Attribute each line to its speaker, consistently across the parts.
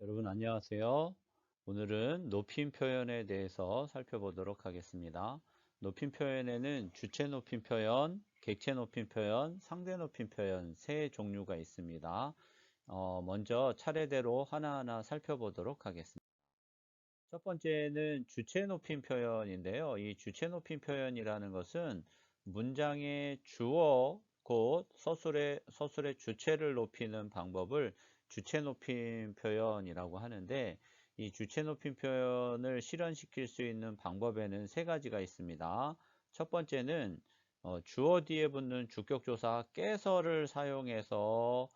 Speaker 1: 여러분 안녕하세요. 오늘은 높임 표현에 대해서 살펴보도록 하겠습니다. 높임 표현에는 주체 높임 표현, 객체 높임 표현, 상대 높임 표현 세 종류가 있습니다. 먼저 차례대로 하나하나 살펴보도록 하겠습니다. 첫 번째는 주체 높임 표현인데요. 이 주체 높임 표현이라는 것은 문장의 주어, 곧 서술의 주체를 높이는 방법을 주체 높임 표현이라고 하는데, 이 주체 높임 표현을 실현시킬 수 있는 방법에는 세 가지가 있습니다. 첫 번째는 주어 뒤에 붙는 주격조사 깨서를 사용해서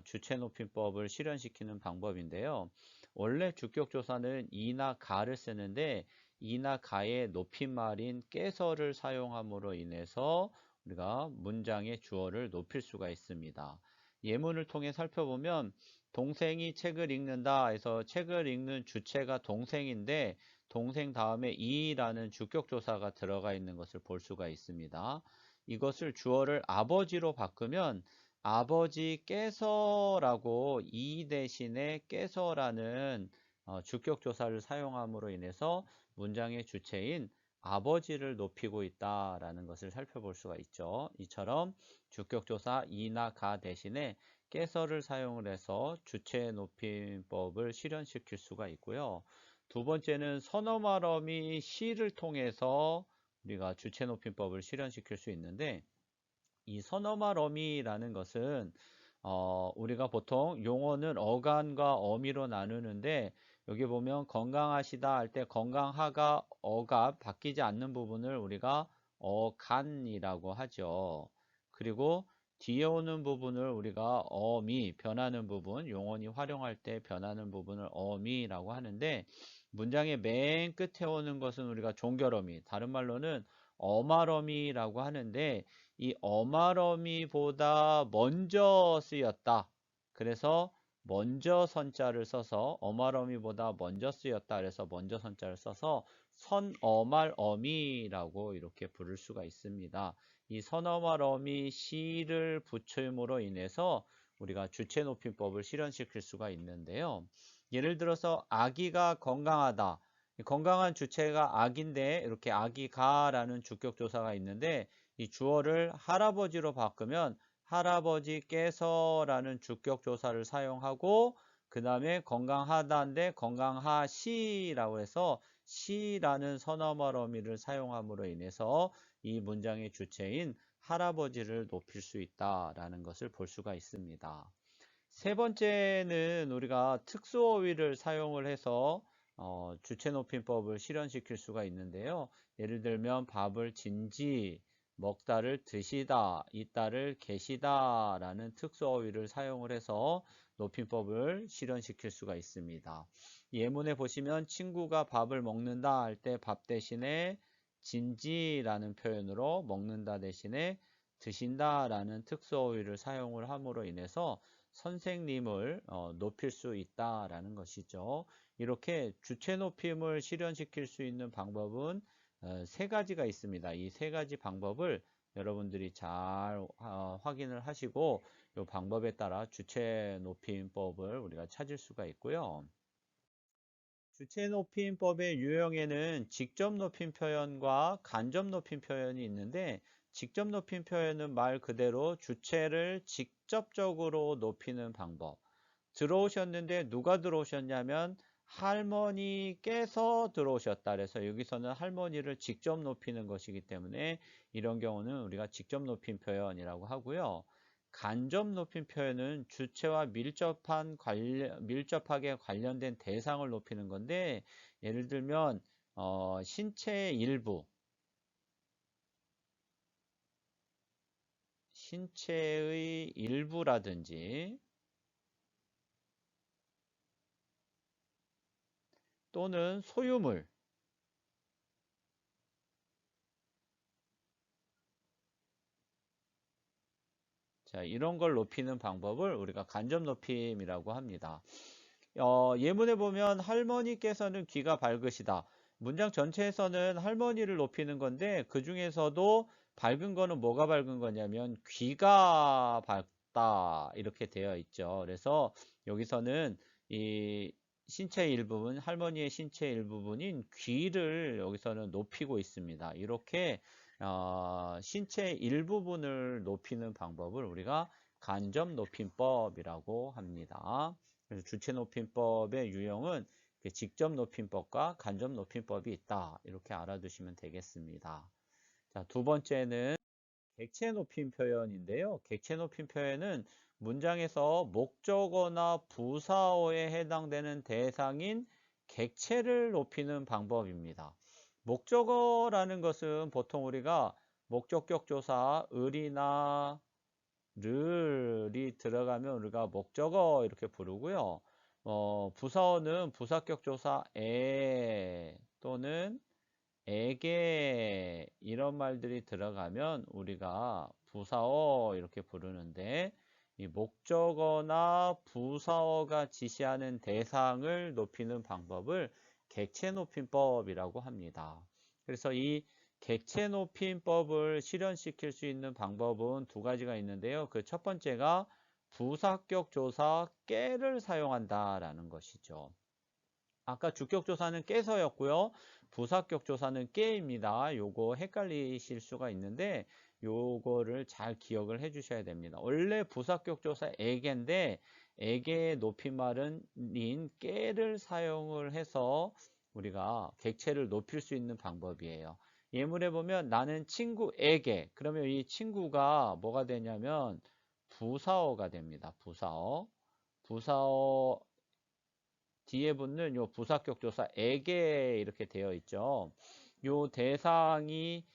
Speaker 1: 주체 높임법을 실현시키는 방법인데요. 원래 주격조사는 이나 가를 쓰는데, 이나 가의 높임말인 깨서를 사용함으로 인해서 우리가 문장의 주어를 높일 수가 있습니다. 예문을 통해 살펴보면 동생이 책을 읽는다 해서 책을 읽는 주체가 동생인데, 동생 다음에 이라는 주격조사가 들어가 있는 것을 볼 수가 있습니다. 이것을 주어를 아버지로 바꾸면 아버지께서라고 이 대신에 께서라는 주격조사를 사용함으로 인해서 문장의 주체인 아버지를 높이고 있다라는 것을 살펴볼 수가 있죠. 이처럼 주격조사 이나 가 대신에 께서를 사용을 해서 주체 높임법을 실현시킬 수가 있고요. 두 번째는 선어말어미 시를 통해서 우리가 주체 높임법을 실현시킬 수 있는데, 이 선어말 어미라는 것은 우리가 보통 용어는 어간과 어미로 나누는데, 여기 보면 건강하시다 할 때 건강하가 어가 바뀌지 않는 부분을 우리가 어간이라고 하죠. 그리고 뒤에 오는 부분을 우리가 어미, 변하는 부분, 용언이 활용할 때 변하는 부분을 어미라고 하는데, 문장의 맨 끝에 오는 것은 우리가 종결어미, 다른 말로는 어말어미라고 하는데, 이 어말어미보다 먼저 쓰였다. 그래서 먼저 선자를 써서 어말어미보다 먼저 쓰였다. 그래서 먼저 선자를 써서 선어말어미라고 이렇게 부를 수가 있습니다. 이 선어말어미 시를 붙임으로 인해서 우리가 주체 높임법을 실현시킬 수가 있는데요. 예를 들어서 아기가 건강하다. 건강한 주체가 아기인데, 이렇게 아기가라는 주격조사가 있는데, 이 주어를 할아버지로 바꾸면 할아버지께서라는 주격조사를 사용하고, 그 다음에 건강하다인데 건강하시라고 해서 시라는 선어말 어미를 사용함으로 인해서 이 문장의 주체인 할아버지를 높일 수 있다라는 것을 볼 수가 있습니다. 세 번째는 우리가 특수어휘를 사용을 해서 주체 높임법을 실현시킬 수가 있는데요. 예를 들면 밥을 진지, 먹다를 드시다, 있다를 계시다 라는 특수어휘를 사용을 해서 높임법을 실현시킬 수가 있습니다. 예문에 보시면 친구가 밥을 먹는다 할 때 밥 대신에 진지라는 표현으로 먹는다 대신에 드신다 라는 특수어휘를 사용을 함으로 인해서 선생님을 높일 수 있다라는 것이죠. 이렇게 주체 높임을 실현시킬 수 있는 방법은 세 가지가 있습니다. 이 세 가지 방법을 여러분들이 잘 확인을 하시고 이 방법에 따라 주체 높임법을 우리가 찾을 수가 있고요. 주체 높임법의 유형에는 직접 높임 표현과 간접 높임 표현이 있는데, 직접 높임 표현은 말 그대로 주체를 직접적으로 높이는 방법. 들어오셨는데 누가 들어오셨냐면 할머니께서 들어오셨다. 그래서 여기서는 할머니를 직접 높이는 것이기 때문에 이런 경우는 우리가 직접 높임 표현이라고 하고요. 간접 높임 표현은 주체와 밀접하게 관련된 대상을 높이는 건데, 예를 들면 신체의 일부, 신체의 일부라든지 또는 소유물, 자, 이런 걸 높이는 방법을 우리가 간접 높임이라고 합니다. 예문에 보면 할머니께서는 귀가 밝으시다. 문장 전체에서는 할머니를 높이는 건데, 그 중에서도 밝은 거는 뭐가 밝은 거냐면 귀가 밝다 이렇게 되어 있죠. 그래서 여기서는 이 신체 일부분, 할머니의 신체 일부분인 귀를 여기서는 높이고 있습니다. 이렇게 신체 일부분을 높이는 방법을 우리가 간접 높임법이라고 합니다. 그래서 주체 높임법의 유형은 직접 높임법과 간접 높임법이 있다. 이렇게 알아두시면 되겠습니다. 자, 두 번째는 객체 높임 표현인데요. 객체 높임 표현은 문장에서 목적어나 부사어에 해당되는 대상인 객체를 높이는 방법입니다. 목적어라는 것은 보통 우리가 목적격 조사 을이나 르이 들어가면 우리가 목적어 이렇게 부르고요. 부사어는 부사격 조사 에 또는 에게 이런 말들이 들어가면 우리가 부사어 이렇게 부르는데, 이 목적어나 부사어가 지시하는 대상을 높이는 방법을 객체 높임법이라고 합니다. 그래서 이 객체 높임법을 실현시킬 수 있는 방법은 두 가지가 있는데요. 그 첫 번째가 부사격 조사 깨를 사용한다라는 것이죠. 아까 주격 조사는 깨서였고요. 부사격 조사는 깨입니다. 요거 헷갈리실 수가 있는데 요거를 잘 기억을 해 주셔야 됩니다. 원래 부사격 조사 에게인데 에게의 높임말은 인 깨를 사용을 해서 우리가 객체를 높일 수 있는 방법이에요. 예문에 보면 나는 친구에게, 그러면 이 친구가 뭐가 되냐면 부사어가 됩니다. 부사어. 부사어 뒤에 붙는 요 부사격 조사에게 이렇게 되어 있죠. 요 대상이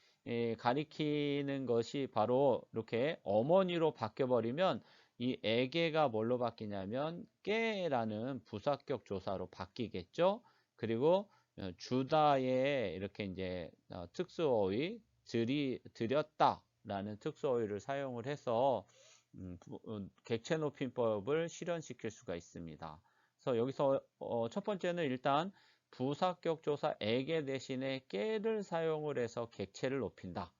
Speaker 1: 가리키는 것이 바로 이렇게 어머니로 바뀌어 버리면 이 에게가 뭘로 바뀌냐면 깨라는 부사격 조사로 바뀌겠죠. 그리고 주다에 이렇게 이제 특수어의 드렸다라는 특수어의를 사용을 해서 객체 높임법을 실현시킬 수가 있습니다. 그래서 여기서 첫 번째는 일단 부사격 조사에게 대신에 깨를 사용을 해서 객체를 높인다.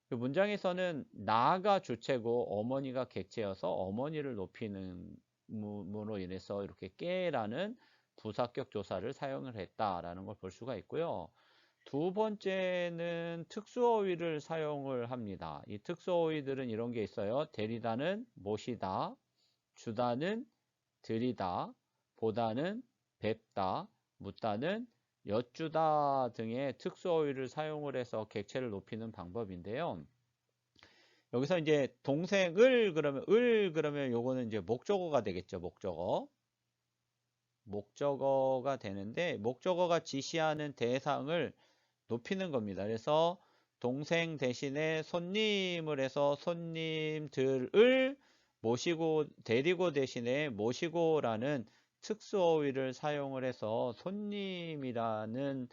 Speaker 1: 그 문장에서는 나가 주체고 어머니가 객체여서 어머니를 높이는 으로 인해서 이렇게 깨라는 부사격 조사를 사용을 했다라는 걸 볼 수가 있고요. 두 번째는 특수어휘를 사용을 합니다. 이 특수어휘들은 이런 게 있어요. 데리다는 모시다, 주다는 드리다, 보다는 뵙다, 묻다는 여쭈다 등의 특수어휘를 사용을 해서 객체를 높이는 방법인데요. 여기서 이제 동생을 그러면 요거는 이제 목적어가 되겠죠. 목적어가 되는데 목적어가 지시하는 대상을 높이는 겁니다. 그래서 동생 대신에 손님을 해서 손님들을 모시고 데리고 대신에 모시고라는 특수어휘를 사용을 해서 손님이라는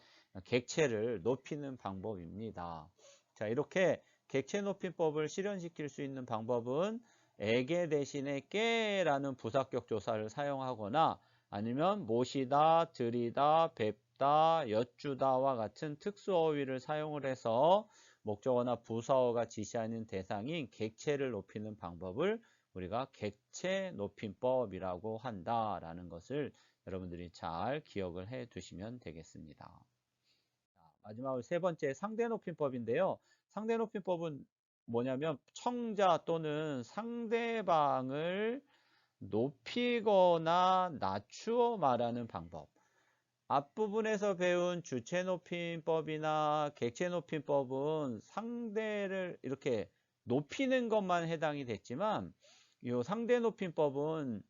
Speaker 1: 객체를 높이는 방법입니다. 자, 이렇게 객체 높임법을 실현시킬 수 있는 방법은 에게 대신에 깨라는 부사격 조사를 사용하거나 아니면 모시다, 드리다, 뵙다, 여쭈다와 같은 특수어휘를 사용을 해서 목적어나 부사어가 지시하는 대상인 객체를 높이는 방법을 우리가 객체 높임법이라고 한다라는 것을 여러분들이 잘 기억을 해 두시면 되겠습니다. 마지막으로 세 번째 상대 높임법인데요. 상대 높임법은 뭐냐면 청자 또는 상대방을 높이거나 낮추어 말하는 방법. 앞부분에서 배운 주체 높임법이나 객체 높임법은 상대를 이렇게 높이는 것만 해당이 됐지만 이 상대 높임법은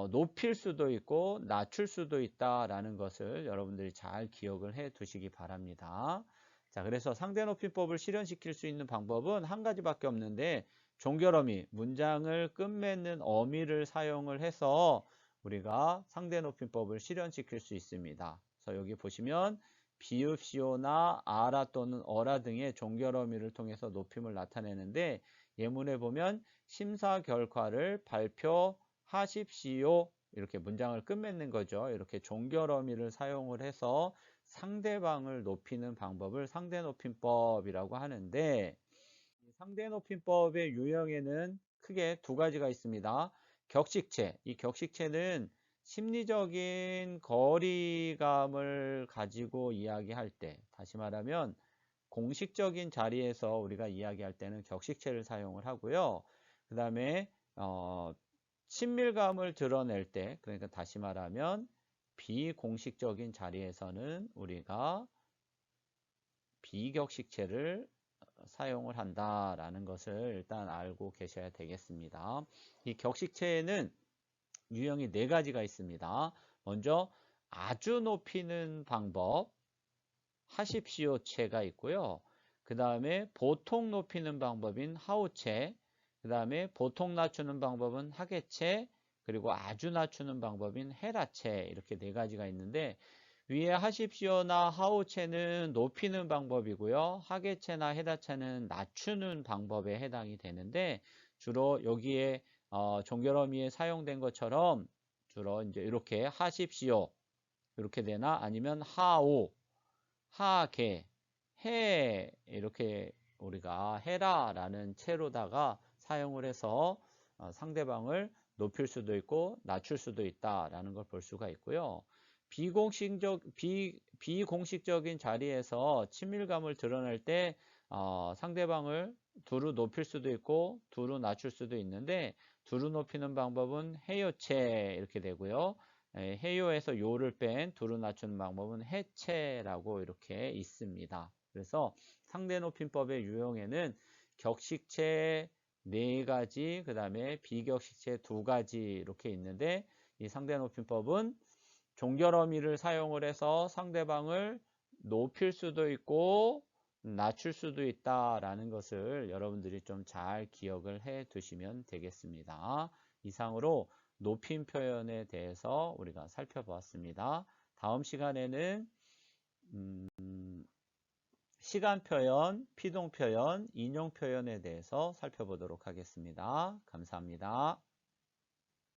Speaker 1: 높일 수도 있고 낮출 수도 있다라는 것을 여러분들이 잘 기억을 해 두시기 바랍니다. 자, 그래서 상대 높임법을 실현시킬 수 있는 방법은 한 가지밖에 없는데 종결어미, 문장을 끝맺는 어미를 사용을 해서 우리가 상대 높임법을 실현시킬 수 있습니다. 그래서 여기 보시면 비읍시오나 아라 또는 어라 등의 종결어미를 통해서 높임을 나타내는데 예문에 보면 심사 결과를 발표하십시오. 이렇게 문장을 끝맺는 거죠. 이렇게 종결어미를 사용을 해서 상대방을 높이는 방법을 상대 높임법이라고 하는데 상대 높임법의 유형에는 크게 두 가지가 있습니다. 격식체. 이 격식체는 심리적인 거리감을 가지고 이야기할 때, 다시 말하면 공식적인 자리에서 우리가 이야기할 때는 격식체를 사용을 하고요. 그 다음에 친밀감을 드러낼 때, 그러니까 다시 말하면 비공식적인 자리에서는 우리가 비격식체를 사용을 한다라는 것을 일단 알고 계셔야 되겠습니다. 이 격식체에는 유형이 4가지가 있습니다. 먼저 아주 높이는 방법, 하십시오체가 있고요. 그 다음에 보통 높이는 방법인 하오체, 그 다음에 보통 낮추는 방법은 하계체, 그리고 아주 낮추는 방법인 헤라체, 이렇게 4가지가 있는데, 위에 하십시오나 하오체는 높이는 방법이고요. 하계체나 헤라체는 낮추는 방법에 해당이 되는데, 주로 여기에 종결어미에 사용된 것처럼 주로 이제 이렇게 하십시오 이렇게 되나, 아니면 하오, 하계, 해, 이렇게 우리가 해라라는 체로다가 사용을 해서 상대방을 높일 수도 있고 낮출 수도 있다라는 걸 볼 수가 있고요. 비공식적인 자리에서 친밀감을 드러낼 때 상대방을 두루 높일 수도 있고 두루 낮출 수도 있는데, 두루 높이는 방법은 해요체 이렇게 되고요. 해요에서 요를 뺀 두루 낮추는 방법은 해체라고 이렇게 있습니다. 그래서 상대 높임법의 유형에는 격식체 4가지, 그 다음에 비격식체 2가지 이렇게 있는데, 이 상대 높임법은 종결어미를 사용을 해서 상대방을 높일 수도 있고 낮출 수도 있다라는 것을 여러분들이 좀 잘 기억을 해 두시면 되겠습니다. 이상으로 높임 표현에 대해서 우리가 살펴보았습니다. 다음 시간에는 시간 표현, 피동 표현, 인용 표현에 대해서 살펴보도록 하겠습니다. 감사합니다.